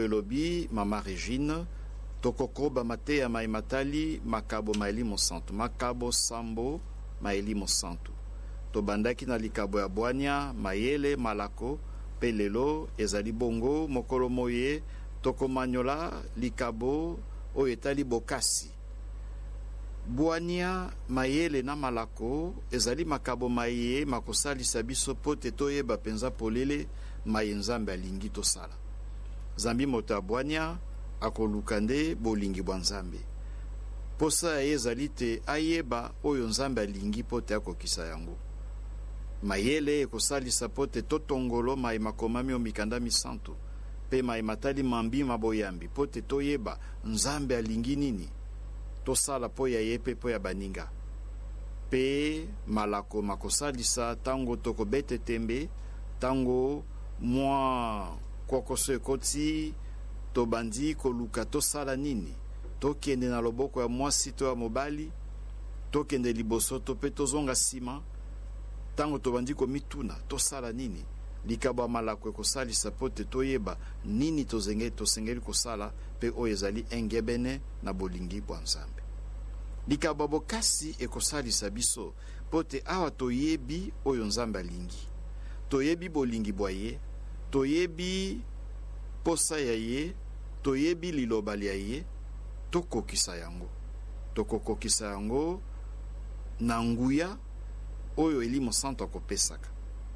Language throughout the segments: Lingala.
elobi mama Regine tokokoba mateya maimatali makabo maelimo santu makabo sambo maelimo santu tobandaki na likabo ya bwania mayele malako pelelo ezali bongo mokolo moye tokomanyola likabo oyo etali bokasi bwania mayele na malako ezali makabo maye makosalisa biso po te toyeba penza polele maye nzambe alingi tosala zambi moto ya bwania akoluka nde bolingi bwa nzambe posa ya ezali te ayeba oyo nzambe alingi po te akokisa yango mayele ekosalisa po te totongolo maye makomami o mikanda misantu pe maye matali mambi maboyambi po te toyeba nzambe alingi nini tosala po ya ye pe po ya baninga pe malako makosalisa tango tokobete tembe tango mwa kokoso ekoti tobandi koluka tosala nini tokende na loboko ya mwasi to ya mobali tokende liboso to pe tozonga sima tango tobandi komituna tosala nini likabo ya malako ekosalisa po te toyeba nini tosengeli kosala pe oyo ezali engebene na bolingi bwa nzambe likabo ya bokasi ekosalisa biso po te awa toyebi oyo nzambe alingi toyebi bolingi bwa ye toyebi posa ya ye toyebi liloba ya ye tokokisa yango na nguya oyo elimo santo akopesaka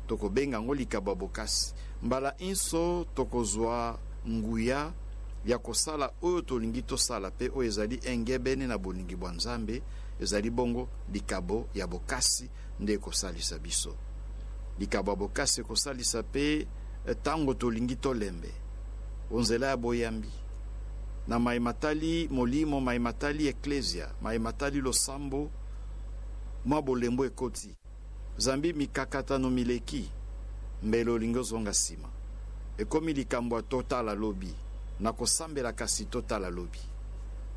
tokobenga ngo likabo ya bokasi mbala inso tokozwa nguya ya kosala oyo tolingi tosala pe oyo ezali engebene na bolingi bwa nzambe ezali bongo likabo ya bokasi nde ekosalisa biso likabo ya bokasi ekosalisa pe tango tolingi tolembe onzela ya boyambi na maimatali molimo maimatali eklesia maimatali losambo mwa bolembo ekoti zambi mikakatano mileki mbele olingi ozonga sima ekomi likambo ya totala lobi na kosambela kasi totala lobi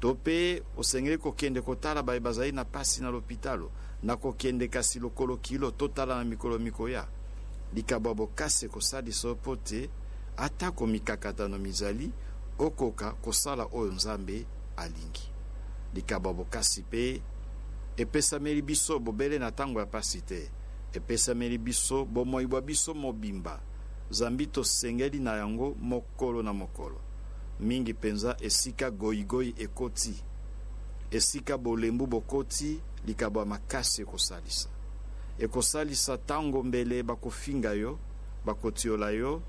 to pe osengeli kokende kotala baye bazali na pasi na lopitalo na kokende kasi lokolo kilo totala na mikolo mikoya likabo ya bokasi ekosalisa po te atako mikakatano mizali okoka kosala oyo nzambe alingi likabo ya bokasi pe epesameli biso bobele na tango ya pasi te epesameli biso bomoi bwa biso mobimba zambi tosengeli na yango mokolo na mokolo mingi penza esika goigoi ekoti esika bolembu bokoti likabo ya makasi ekosalisa tango mbele bakofinga yo bakotiola yo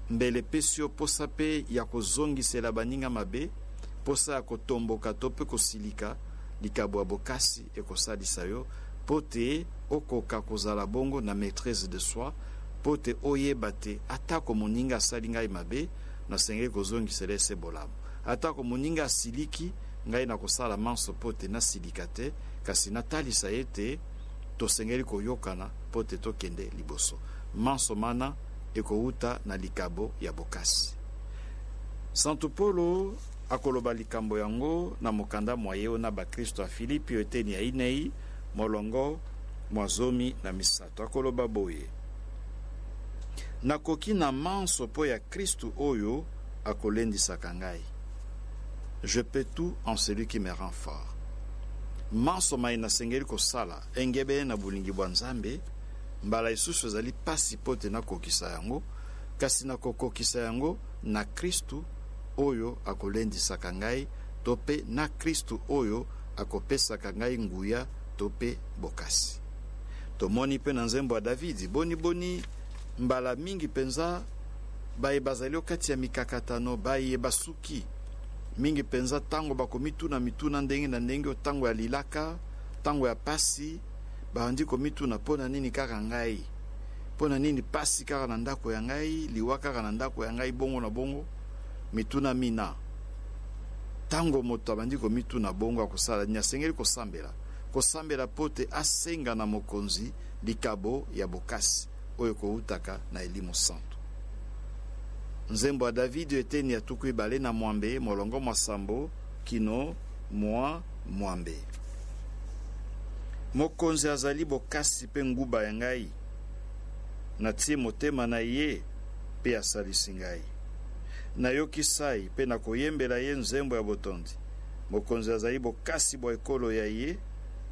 mbele pesio posa pe ya kozongisela baninga mabe posa ya kotomboka to pe kosilika likabo ya bokasi ekosalisa yo pote okoka kozala bongo na maîtrise de soi pote oyeba te atako moninga asali ngai mabe nasengeli kozongisela ese bolamu atako moninga asiliki ngai na kosala manso pote nasilika te kasi natalisa ye te tosengeli koyokana pote tokende liboso manso mana ekouta na likabo ya bokasi Santo Paulo akoloba likambo yango na mokanda mwaye na bakristo a Filipi eteni ya inei molongo mwazomi na misato akoloba boye nakoki na manso po ya Kristu oyo akolendisaka ngai je peux tout en celui qui me rend fort manso mai nasengeli kosala engebe na bolingi bwa nzambe mbala isusu ezali pasi pote nakokisa yango kasi nakokokisa yango na Kristu oyo akolendisaka ngai to pe na Kristu oyo akopesaka ngai nguya to pe bokasi tomoni pe na nzembo ya Davidi boni mbala mingi penza baye bazali okati ya mikakatano baye basuki mingi penza tango bakomituna mituna ndenge na ndenge tango ya lilaka tango ya pasi bandi komituna pona nini kaka ngai pona nini pasi kaka na ndako ya ngai liwa kaka na ndako ya ngai bongo na bongo mituna mina tango moto bandi komituna bongo akosala nyasengeli kosambela pote asenga na mokonzi likabo ya bokasi oyo koutaka na elimu santo nzembo ya David eteni ya tuku ibale na mwambe molongo mwasambo kino mwambe mokonzi azali bokasi pe nguba ya ngai natie motema na ye pe asalisi ngai nayokisai mpe nakoyembela ye nzembo ya botondi. Mokonzi azali bokasi bwa ekolo ya ye,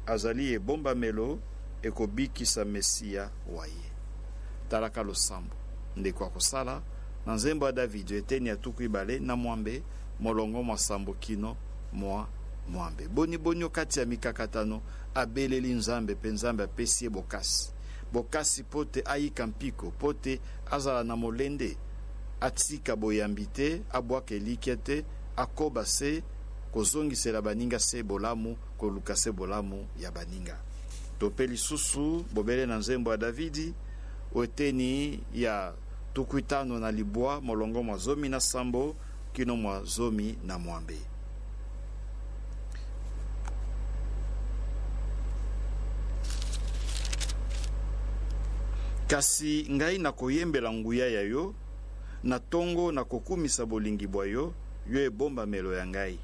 azali ebombamelo ekobikisa Mesia wa ye. Talaka losambo ndeko akosala na nzembo ya David eteni ya tuku ibale na mwambe molongo masambo kino mwa mwambe. Boni kati ya mikakatano abeleli nzambe pe nzambe apesi ye bokasi. Bokasi pote ayika mpiko, pote azala na molende, atika boyambi te, abwaka elikya te, akoba se, kozongisela baninga se bolamu, koluka se bolamu ya baninga. Tope lisusu bobele na nzembo ya Davidi oteni ya tukuitano na libwa molongo mwa zomi na sambo kino mwa zomi na mwambe. Kasi ngai na koyembela nguya ya yo, na tongo na kokumisa bolingi bwa yo, yo ebomba melo ya ngai.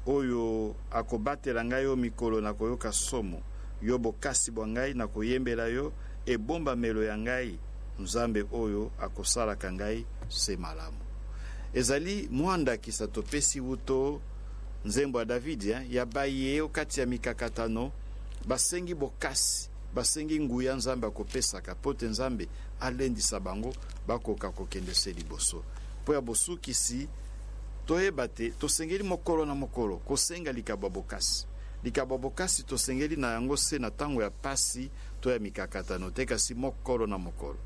Oyo akobatela ngai yo mikolo na koyoka somo, yo bokasi bwa ngai na koyembela yo, ebomba melo ya ngai, nzambe oyo akosalaka ngai se malamu. Ezali mwanda kisa topesi wuto nzembo ya David ya baye okati ya mikakatano, basengi bokasi, basengi nguya nzambe akopesaka pote nzambe alendisa bango bakoka kokende se liboso. Po ya bosukisi toyeba te tosengeli mokolo na mokolo kosenga likaba bokasi. Likaba bokasi tosengeli na yango se na tango ya pasi to ya mikakatano te kasi mokolo na mokolo.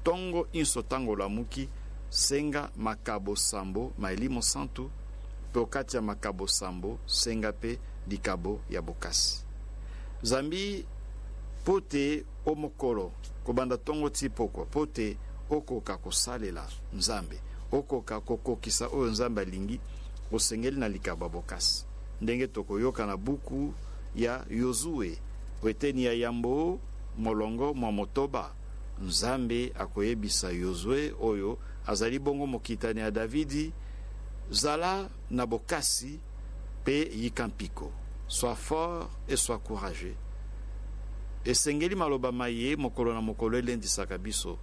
Tongo inso tango la muki senga makabo sambo maelimo santu pe okati ya makabo sambo senga pe likabo ya bokasi. Zambi pote o mokolo kobanda tongo ti pokwa pote okoka kosalela nzambe, okoka kokokisa oyo nzambe alingi kosengeli na likaba bokasi. Ndenge tokoyoka na buku ya Yozue weteni ya yambo molongo mwa motoba, nzambe akoyebisa Yozue oyo azali bongo mokitani ya Davidi, zala na bokasi pe yikampiko, sois fort et sois courageux. Esengeli maloba maye mokolo na mokolo elendisaka biso.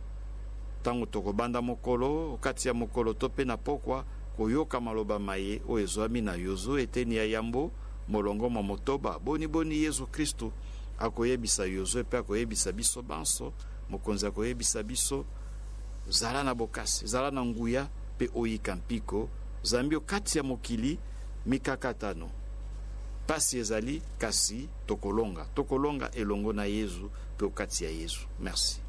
Tango tokobanda mokolo okati ya mokolo tope na pokwa koyoka maloba maye o ezwami na Yozue eteni ya yambo molongo mwa motoba. Boni Yesu Kristo akoyebisa Yozue pe akoyebisa biso banso, mokonzi akoyebisa biso zala na bokasi, zala na nguya pe oyika mpiko, zambi okati ya mokili mikakatano. Pasi ezali kasi tokolonga elongo na Yesu pe okati ya Yesu. Merci.